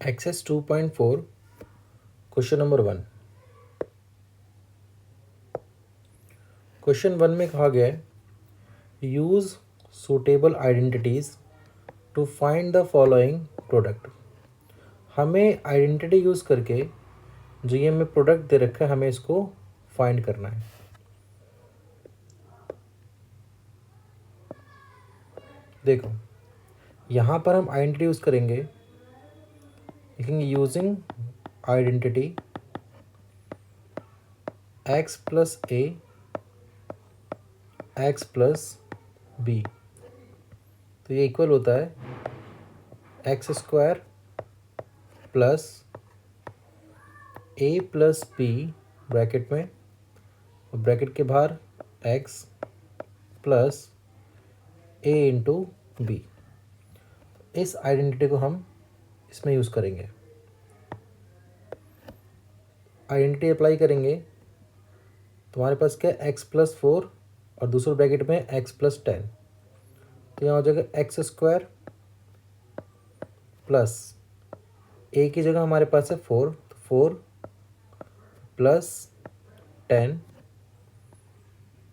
XS 2.4 question number 1। Question 1 में कहा गया है use suitable identities to find the following product. हमें आइडेंटिटी यूज़ करके जो ये हमें प्रोडक्ट दे रखा है हमें इसको फाइंड करना है। देखो यहाँ पर हम आइडेंटिटी यूज़ करेंगे, लिखेंगे यूजिंग आइडेंटिटी एक्स प्लस ए एक्स प्लस बी, तो ये इक्वल होता है एक्स स्क्वायर प्लस ए प्लस बी ब्रैकेट में और ब्रैकेट के बाहर एक्स प्लस ए इंटू बी। इस आइडेंटिटी को हम इसमें यूज़ करेंगे। आइडेंटिटी अप्लाई करेंगे तो हमारे पास क्या है एक्स प्लस 4 और दूसरे ब्रैकेट में एक्स प्लस 10, तो यहाँ हो जाएगा एक्स स्क्वायर प्लस ए की जगह हमारे पास है 4, तो 4 प्लस 10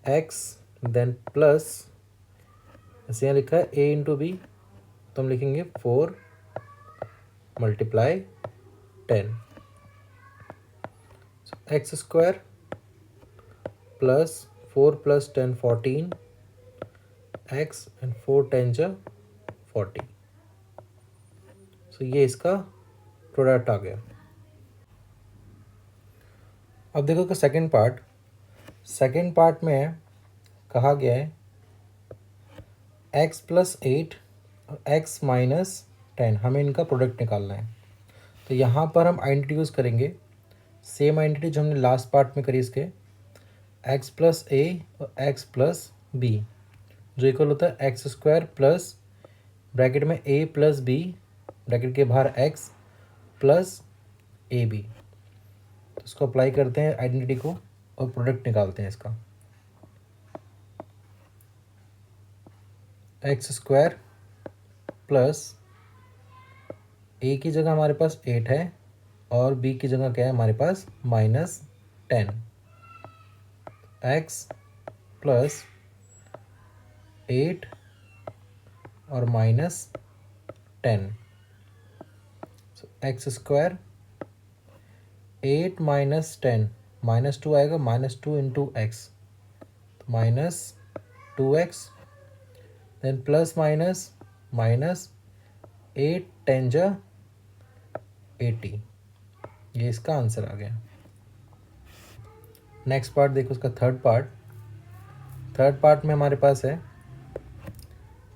एक्स देन प्लस ऐसे यहाँ लिखा है ए इंटू बी, तो हम लिखेंगे 4 multiply 10 x square plus 4 plus 10 14 x and 4 10 जा 40। सो ये इसका प्रोडक्ट आ गया। अब देखो कि सेकेंड पार्ट में कहा गया है एक्स प्लस 8 और एक्स माइनस 10, हमें इनका प्रोडक्ट निकालना है। तो यहाँ पर हम आइडेंटिटी यूज़ करेंगे, सेम आइडेंटिटी जो हमने लास्ट पार्ट में करी इसके, एक्स प्लस ए और एक्स प्लस बी जो इक्वल होता है एक्स स्क्वायर प्लस ब्रैकेट में ए प्लस बी ब्रैकेट के बाहर एक्स प्लस ए बी। तो इसको अप्लाई करते हैं आइडेंटिटी को और प्रोडक्ट निकालते हैं इसका। एक्स स्क्वायर प्लस ए की जगह हमारे पास 8 है और बी की जगह क्या है हमारे पास -10 एक्स प्लस 8 और -10, एक्स स्क्वायर 8 माइनस 10 -2 आएगा, -2 इंटू एक्स तो -2x then plus minus minus 8 10 जा 80। ये इसका आंसर आ गया। नेक्स्ट पार्ट देखो, उसका थर्ड पार्ट में हमारे पास है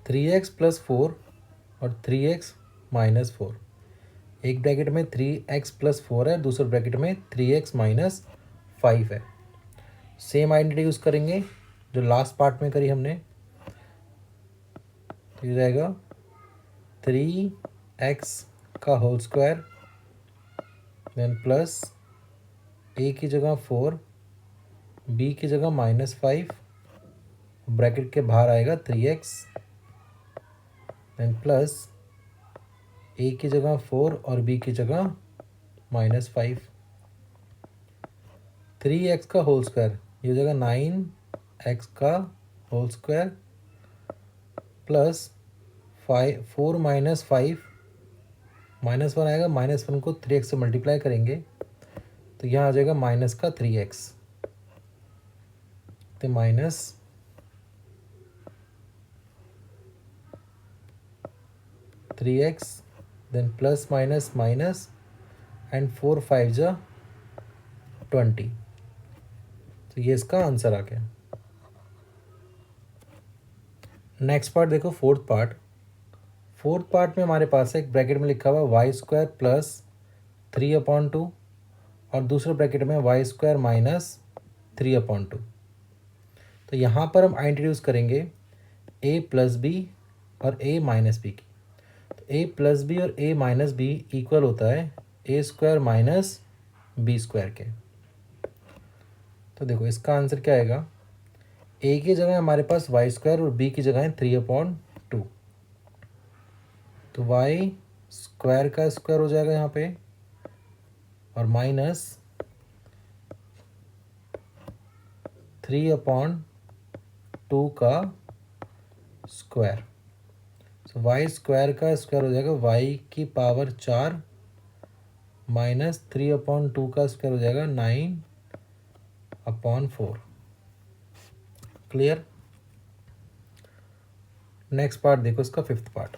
3x प्लस 4 और 3x माइनस 4। एक ब्रैकेट में 3x प्लस 4 है, दूसरे ब्रैकेट में 3x माइनस 5 है। सेम आइडेंटिटी यूज़ करेंगे जो लास्ट पार्ट में करी हमने। ये रहेगा 3x का होल स्क्वायर देन प्लस ए की जगह 4 बी की जगह -5 ब्रैकेट के बाहर आएगा 3x देन प्लस ए की जगह 4 और बी की जगह -5। 3x का होल स्क्वायर ये हो जाएगा 9x का होल स्क्वायर प्लस 4 माइनस 5 -1 आएगा, -1 को 3x से मल्टीप्लाई करेंगे तो यहाँ आ जाएगा माइनस का 3x, तो minus 3x then plus minus minus and 4 5 जा 20। तो ये इसका आंसर आ गया। नेक्स्ट पार्ट देखो, फोर्थ पार्ट में हमारे पास एक ब्रैकेट में लिखा हुआ वाई स्क्वायर प्लस 3/2 और दूसरे ब्रैकेट में वाई स्क्वायर माइनस 3/2। तो यहाँ पर हम आइडेंटिटी यूज़ करेंगे a प्लस बी और a माइनस बी की। तो a प्लस बी और a माइनस बी इक्वल होता है a square minus b square के। तो देखो इसका आंसर क्या आएगा, a की जगह हमारे पास वाई स्क्वायर और b की जगह है 3/2, तो y स्क्वायर का स्क्वायर हो जाएगा यहाँ पे, और माइनस 3/2 का स्क्वायर। सो वाई स्क्वायर का स्क्वायर हो जाएगा y⁴ माइनस 3/2 का स्क्वायर हो जाएगा 9/4। क्लियर। नेक्स्ट पार्ट देखो, इसका फिफ्थ पार्ट।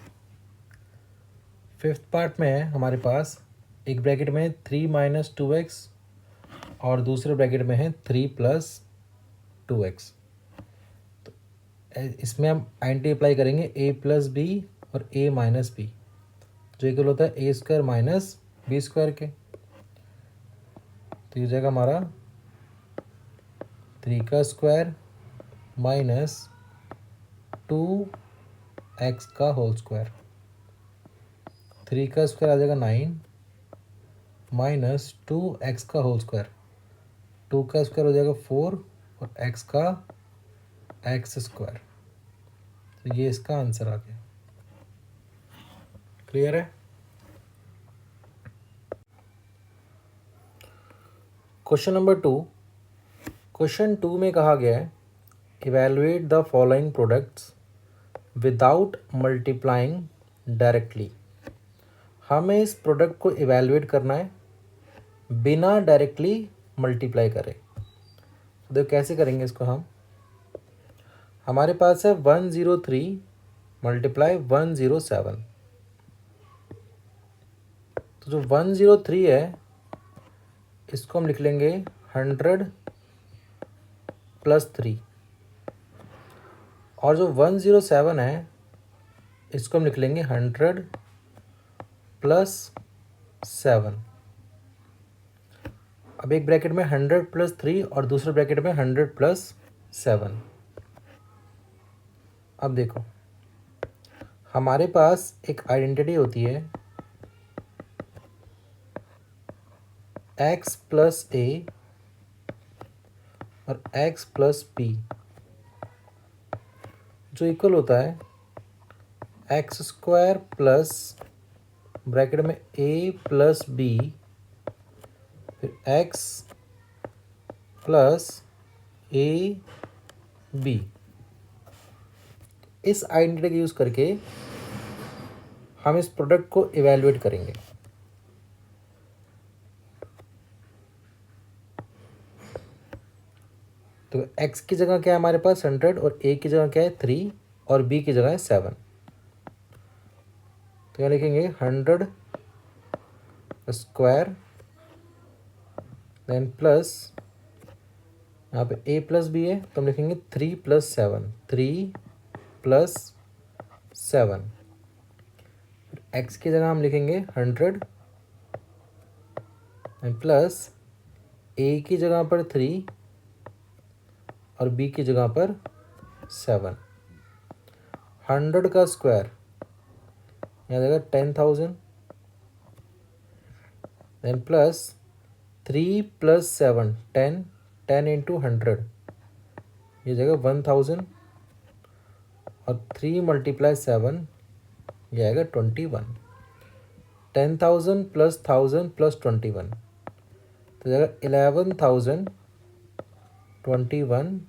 फिफ्थ पार्ट में हमारे पास एक ब्रैकेट में 3 - 2x और दूसरे ब्रैकेट में है 3 + 2x। तो इसमें हम आइडेंटिटी अप्लाई करेंगे a + b और a - b, जो इक्वल होता है a² - b² के। तो ये हो जाएगा हमारा 3 का स्क्वायर माइनस 2x का होल स्क्वायर। 3 का स्क्वायर आ जाएगा 9 माइनस 2x का होल स्क्वायर। 2 का स्क्वायर हो जाएगा 4 और x का x²। तो ये इसका आंसर आ गया। क्लियर है। Question number 2। क्वेश्चन 2 में कहा गया है evaluate the following products without multiplying directly. हमें इस प्रोडक्ट को इवैल्यूएट करना है बिना डायरेक्टली मल्टीप्लाई करें। तो देखो कैसे करेंगे इसको हम। हमारे पास है 103 × 107। तो जो 103 है इसको हम लिख लेंगे 100 + 3, और जो 107 है इसको हम लिख लेंगे 100 + 7। अब एक ब्रैकेट में 100 + 3 और दूसरे ब्रैकेट में 100 + 7। अब देखो हमारे पास एक आइडेंटिटी होती है x + a और x + b, जो इक्वल होता है x² प्लस ब्रैकेट में a + b फिर x + ab। इस आइडेंटिटी का यूज़ करके हम इस प्रोडक्ट को इवैल्यूएट करेंगे। तो x की जगह क्या है हमारे पास 100 और a की जगह क्या है 3 और b की जगह है 7। तो यहाँ लिखेंगे 100 स्क्वायर देन प्लस यहाँ पे a + b है तो हम लिखेंगे 3 + 7, 3 + 7। फिर x की जगह हम लिखेंगे 100 एंड प्लस a की जगह पर 3 और b की जगह पर 7। 100 का स्क्वायर यहाँ जाएगा 10,000 देन प्लस 3 + 7 10 10 × 100 ये जाएगा 1000 और 3 × 7 ये आएगा 21। 10,000 + 1000 + 21 तो जाएगा 11,021।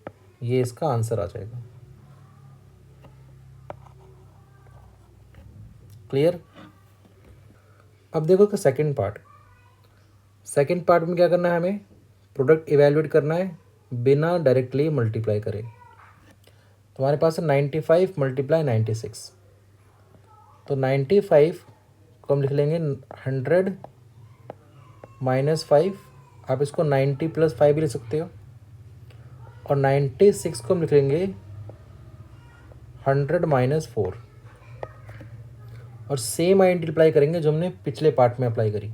ये इसका आंसर आ जाएगा। क्लियर। अब देखो कि सेकंड पार्ट। सेकंड पार्ट में क्या करना है, हमें प्रोडक्ट इवैल्यूएट करना है बिना डायरेक्टली मल्टीप्लाई करे। तो हमारे पास है 95 × 96। तो 95 को हम लिख लेंगे 100 - 5। आप इसको 90 + 5 भी लिख सकते हो। और 96 को हम लिख लेंगे 100 - 4। और सेम आइडेंटिटी अप्लाई करेंगे जो हमने पिछले पार्ट में अप्लाई करी,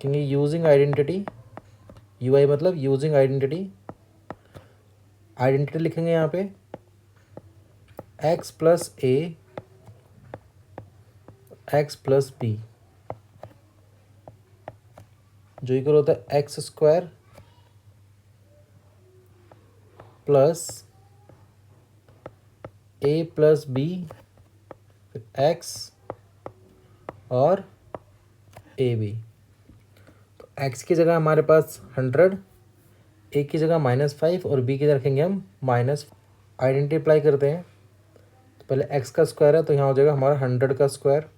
क्योंकि यूजिंग आइडेंटिटी, यूआई मतलब यूजिंग आइडेंटिटी। आइडेंटिटी लिखेंगे यहाँ पे x + a x + b, जो इक्वल होता है x² प्लस a + b फिर x और ए बी। तो x की जगह हमारे पास 100, ए की जगह -5 और बी की जगह रखेंगे हम माइनस। आइडेंटिटी अप्लाई करते हैं। तो पहले x का स्क्वायर है तो यहाँ हो जाएगा हमारा 100 का स्क्वायर,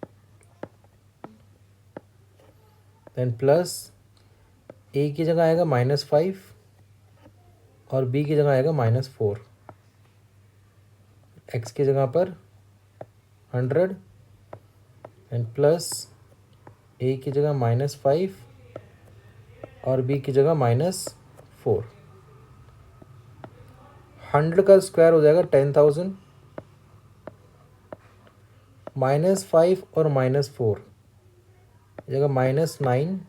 देन प्लस ए की जगह आएगा -5 और बी की जगह आएगा -4। x की जगह पर 100 एंड प्लस ए की जगह -5 और बी की जगह -4। 100 का स्क्वायर हो जाएगा 10,000, -5 और -4 जगह -9,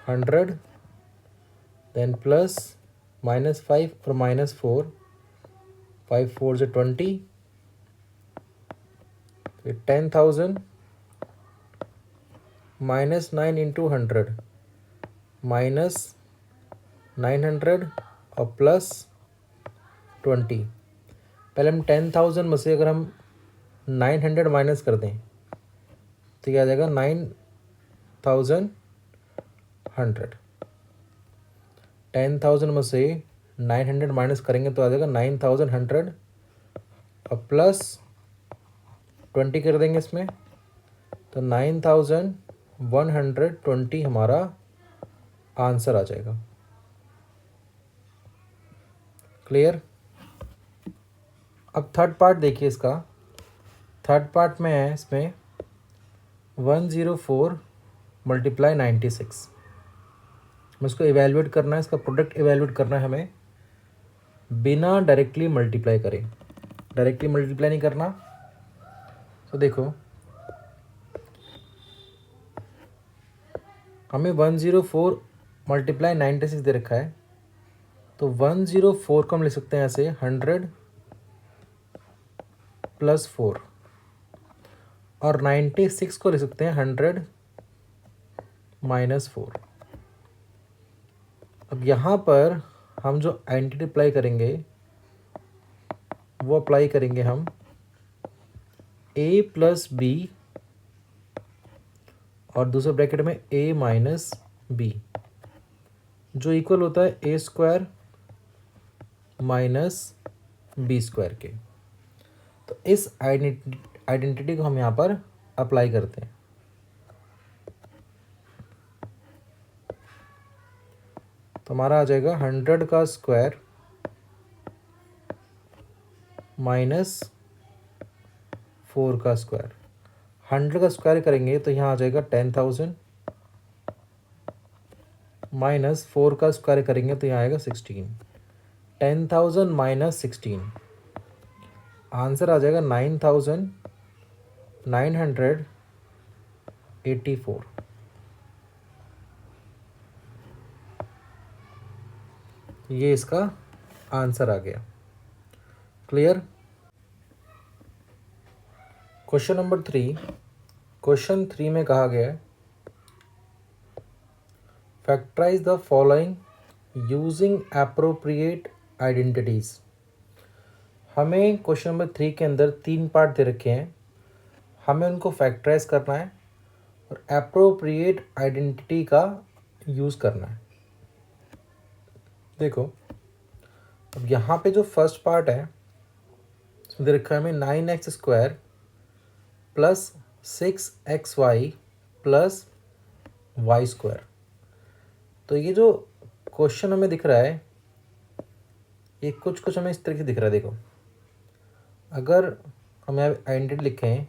100 देन प्लस -5 और -4, 5 4 से 20, फिर 10,000 -9 इंटू 100 -900 और प्लस 20। पहले हम 10,000 में से अगर हम 900 माइनस कर दें तो क्या आ जाएगा 9,100। 10,000 में से 900 माइनस करेंगे तो आ जाएगा 9,100 और प्लस 20 कर देंगे इसमें तो 9,120 हमारा आंसर आ जाएगा। क्लियर। अब थर्ड पार्ट देखिए इसका। थर्ड पार्ट में है इसमें 104 मल्टीप्लाई 96। हमें इसको इवेल्युएट करना है, इसका प्रोडक्ट इवेल्युएट करना है हमें बिना डायरेक्टली मल्टीप्लाई करें। डायरेक्टली मल्टीप्लाई नहीं करना। तो देखो हमें 104 मल्टीप्लाई 96 दे रखा है तो 104 को हम लिख सकते हैं ऐसे 100 प्लस 4 और 96 को लिख सकते हैं 100 -4। अब यहाँ पर हम जो आइडेंटिटी अप्लाई करेंगे वो अप्लाई करेंगे हम a प्लस बी और दूसरे ब्रैकेट में a माइनस बी जो इक्वल होता है a square minus b square के। तो इस आइडेंटिटी को हम यहाँ पर अप्लाई करते हैं। तो हमारा आ जाएगा 100 का स्क्वायर -4 का स्क्वायर। 100 का स्क्वायर करेंगे तो यहाँ आ जाएगा 10,000 -4 का स्क्वायर करेंगे तो यहाँ आएगा 16। 10,000 - 16 आंसर आ जाएगा 9,984। ये इसका आंसर आ गया। क्लियर। Question number 3। क्वेश्चन 3 में कहा गया है factorise the following using appropriate identities. हमें क्वेश्चन नंबर 3 के अंदर 3 पार्ट दे रखे हैं, हमें उनको फैक्टराइज करना है और एप्रोप्रिएट आइडेंटिटी का यूज़ करना है। देखो अब यहाँ पे जो फर्स्ट पार्ट है इसमें दे रखा है हमें 9x square plus 6xy plus y square. तो ये जो क्वेश्चन हमें दिख रहा है ये कुछ हमें इस तरीके से दिख रहा है। देखो अगर हम यहाँ आइडेंटिटी लिखें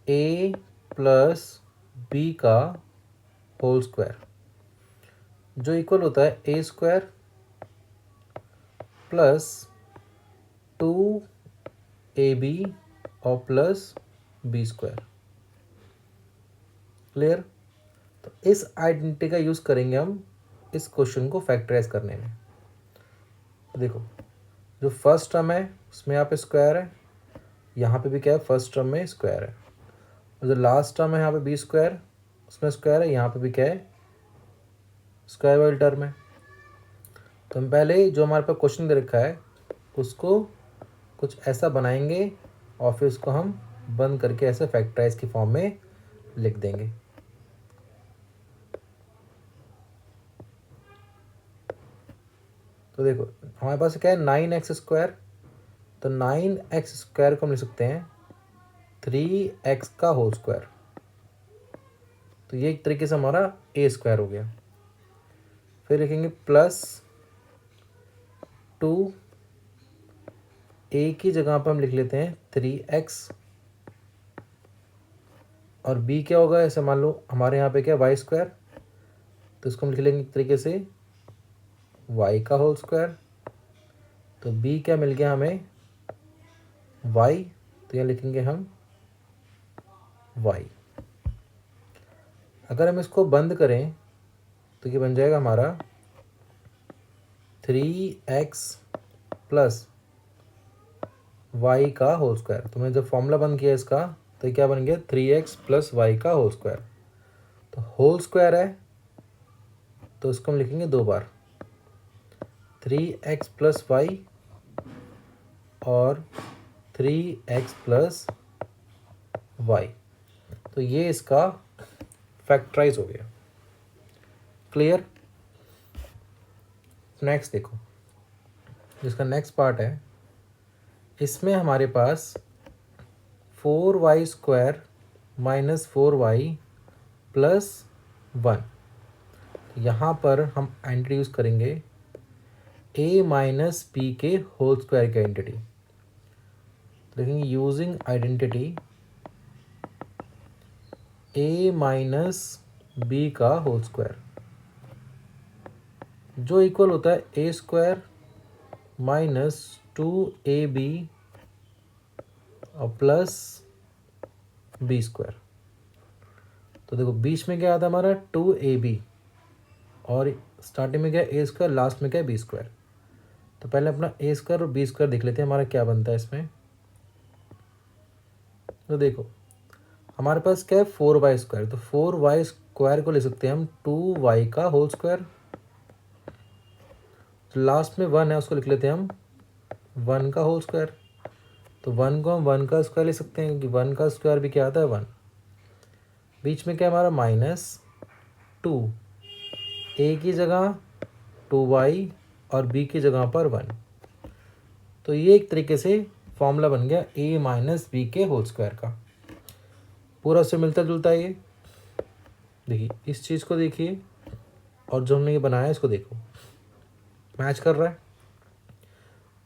a प्लस बी का होल स्क्वायर जो इक्वल होता है a स्क्वायर प्लस 2ab और प्लस बी स्क्वायर। क्लियर। तो इस आइडेंटिटी का यूज़ करेंगे हम इस क्वेश्चन को फैक्टराइज करने में। तो देखो जो फर्स्ट टर्म है उसमें यहाँ पे स्क्वायर है, यहाँ पे भी क्या है फर्स्ट टर्म में स्क्वायर है, और जो लास्ट टर्म है यहाँ पे बी स्क्वायर उसमें स्क्वायर है, यहाँ पे भी क्या है स्क्वायर वाली टर्म है। तो हम पहले जो हमारे पास क्वेश्चन दे रखा है उसको कुछ ऐसा बनाएंगे और फिर उसको हम बंद करके ऐसे फैक्टराइज की फॉर्म में लिख देंगे। तो देखो हमारे पास क्या है 9x², तो 9x² को हम लिख सकते हैं 3x का होल स्क्वायर। तो ये एक तरीके से हमारा a² हो गया। फिर लिखेंगे +2, a की जगह पर हम लिख लेते हैं 3x, और b क्या होगा, ऐसे मान लो हमारे यहाँ पे क्या y², तो इसको हम लिख लेंगे एक तरीके से y का होल स्क्वायर। तो b क्या मिल गया हमें y, तो यहाँ लिखेंगे हम y। अगर हम इसको बंद करें तो ये बन जाएगा हमारा 3x + y का होल स्क्वायर। तो मैंने जब फॉर्मूला बंद किया इसका तो ये क्या बन गया 3x + y का होल स्क्वायर। तो होल स्क्वायर है तो इसको हम लिखेंगे 2 बार, 3x + y और 3x + y। तो ये इसका फैक्टराइज हो गया। क्लियर। नेक्स्ट देखो, जिसका नेक्स्ट पार्ट है, इसमें हमारे पास 4y² - 4y + 1। यहाँ पर हम आइडेंटिटी यूज़ करेंगे a - b के होल स्क्वायर की आइडेंटिटी। देखेंगे यूजिंग आइडेंटिटी a - b का होल स्क्वायर, जो इक्वल होता है a² - 2ab और +b²। तो देखो बीच में क्या आता है हमारा 2ab, और स्टार्टिंग में क्या a², लास्ट में क्या b²। तो पहले अपना a² और b² देख लेते हैं हमारा क्या बनता है इसमें। तो देखो हमारे पास क्या है 4y², तो 4y² को ले सकते हैं हम 2y का होल स्क्वायर। तो लास्ट में 1 है उसको लिख लेते हैं हम 1 का होल स्क्वायर। तो 1 को हम 1 का स्क्वायर ले सकते हैं क्योंकि 1 का स्क्वायर भी क्या आता है 1। बीच में क्या है हमारा -2, a की जगह 2y और b की जगह पर 1। तो ये एक तरीके से फॉर्मूला बन गया a - b के होल स्क्वायर का। पूरा उससे मिलता जुलता है ये। देखिए इस चीज़ को देखिए और जो हमने ये बनाया इसको देखो, मैच कर रहा है।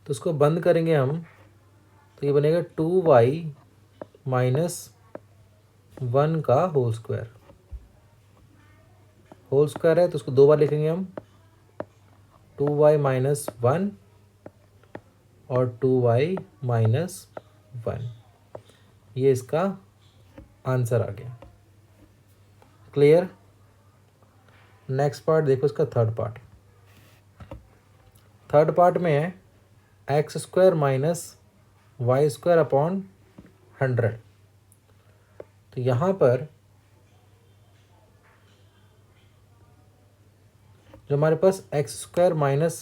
तो उसको बंद करेंगे हम तो ये बनेगा 2y - 1 का होल स्क्वायर। होल स्क्वायर है तो उसको 2 बार लिखेंगे हम, 2y - 1 और 2y - 1। ये इसका आंसर आ गया। क्लियर। नेक्स्ट पार्ट देखो, इसका थर्ड पार्ट। थर्ड पार्ट में है x² - y² अपॉन 100। तो यहाँ पर जो हमारे पास x² -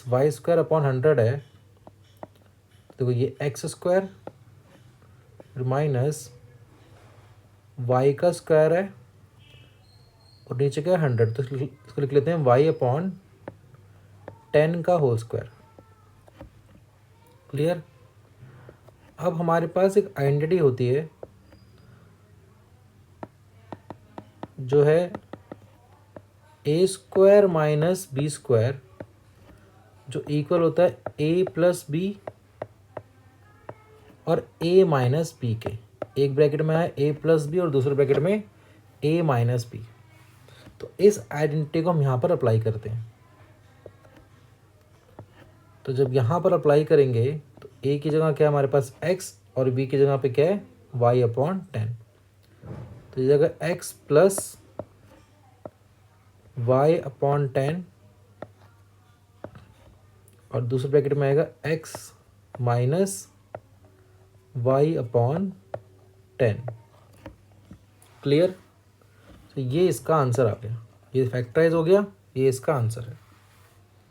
y² अपॉन 100 है, देखो ये x² माइनस y का स्क्वायर है और नीचे क्या है 100, तो इसको लिख लेते हैं y अपॉन 10 का होल स्क्वायर। क्लियर। अब हमारे पास एक आइडेंटिटी होती है जो है a² - b², जो इक्वल होता है a + b और a - b के। एक ब्रैकेट में है a + b और दूसरे ब्रैकेट में a - b। तो इस आइडेंटिटी को हम यहाँ पर अप्लाई करते हैं। तो जब यहाँ पर अप्लाई करेंगे तो a की जगह क्या है हमारे पास x और b की जगह पे क्या है y अपॉन 10। तो इस जगह x + y अपॉन 10 और दूसरे ब्रैकेट में आएगा x minus y upon 10। Clear. तो ये इसका आंसर आ गया, ये फैक्टराइज हो गया, ये इसका आंसर है।